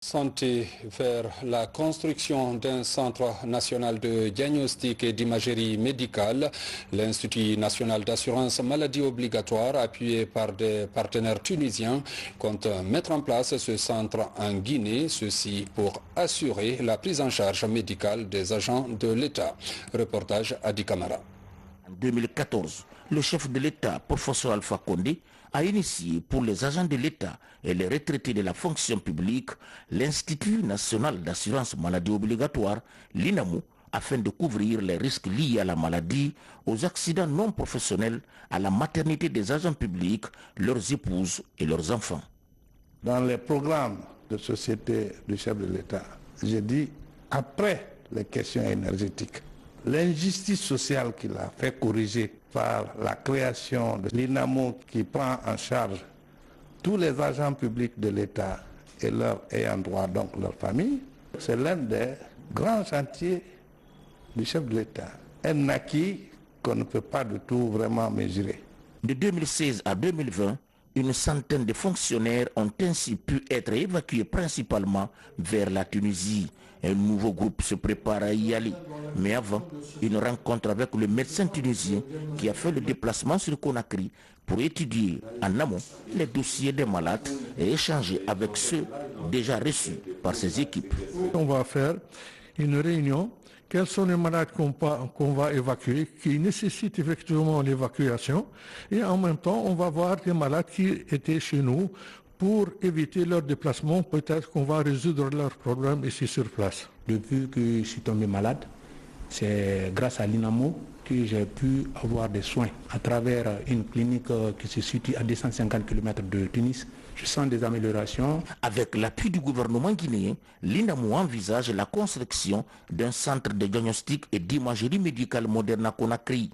Santé vers la construction d'un centre national de diagnostic et d'imagerie médicale. L'Institut national d'assurance maladie obligatoire, appuyé par des partenaires tunisiens, compte mettre en place ce centre en Guinée, ceci pour assurer la prise en charge médicale des agents de l'État. Reportage Adi Kamara. En 2014, le chef de l'État, professeur Alpha Condé, a initié pour les agents de l'État et les retraités de la fonction publique l'Institut national d'assurance maladie obligatoire, l'INAMO, afin de couvrir les risques liés à la maladie, aux accidents non professionnels, à la maternité des agents publics, leurs épouses et leurs enfants. Dans les programmes de société du chef de l'État, j'ai dit, après les questions énergétiques, l'injustice sociale qu'il a fait corriger par la création de l'INAMO qui prend en charge tous les agents publics de l'État et leurs ayants droit, donc leur famille, c'est l'un des grands chantiers du chef de l'État. Un acquis qu'on ne peut pas du tout vraiment mesurer. De 2016 à 2020, une centaine de fonctionnaires ont ainsi pu être évacués principalement vers la Tunisie. Un nouveau groupe se prépare à y aller. Mais avant, une rencontre avec le médecin tunisien qui a fait le déplacement sur Conakry pour étudier en amont les dossiers des malades et échanger avec ceux déjà reçus par ses équipes. On va faire une réunion. Quels sont les malades qu'on va évacuer, qui nécessitent effectivement l'évacuation. Et en même temps, on va voir des malades qui étaient chez nous pour éviter leur déplacement. Peut-être qu'on va résoudre leurs problèmes ici sur place. Depuis que je suis tombé malade, c'est grâce à l'INAMO que j'ai pu avoir des soins à travers une clinique qui se situe à 250 km de Tunis. Je sens des améliorations. Avec l'appui du gouvernement guinéen, l'INAMO envisage la construction d'un centre de diagnostic et d'imagerie médicale moderne à Conakry.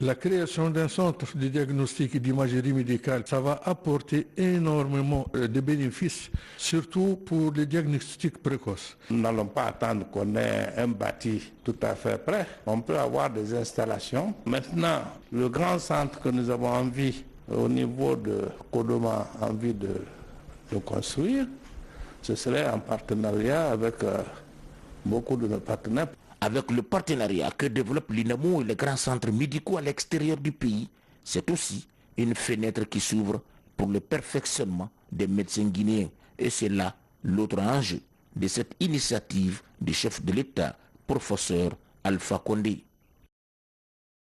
La création d'un centre de diagnostic et d'imagerie médicale, ça va apporter énormément de bénéfices, surtout pour les diagnostics précoces. Nous n'allons pas attendre qu'on ait un bâti tout à fait prêt. On peut avoir des installations. Maintenant, le grand centre que nous avons envie au niveau de Kodoma, envie de construire, ce serait en partenariat avec beaucoup de nos partenaires. Avec le partenariat que développe l'INAMO et les grands centres médicaux à l'extérieur du pays, c'est aussi une fenêtre qui s'ouvre pour le perfectionnement des médecins guinéens. Et c'est là l'autre enjeu de cette initiative du chef de l'État, professeur Alpha Condé.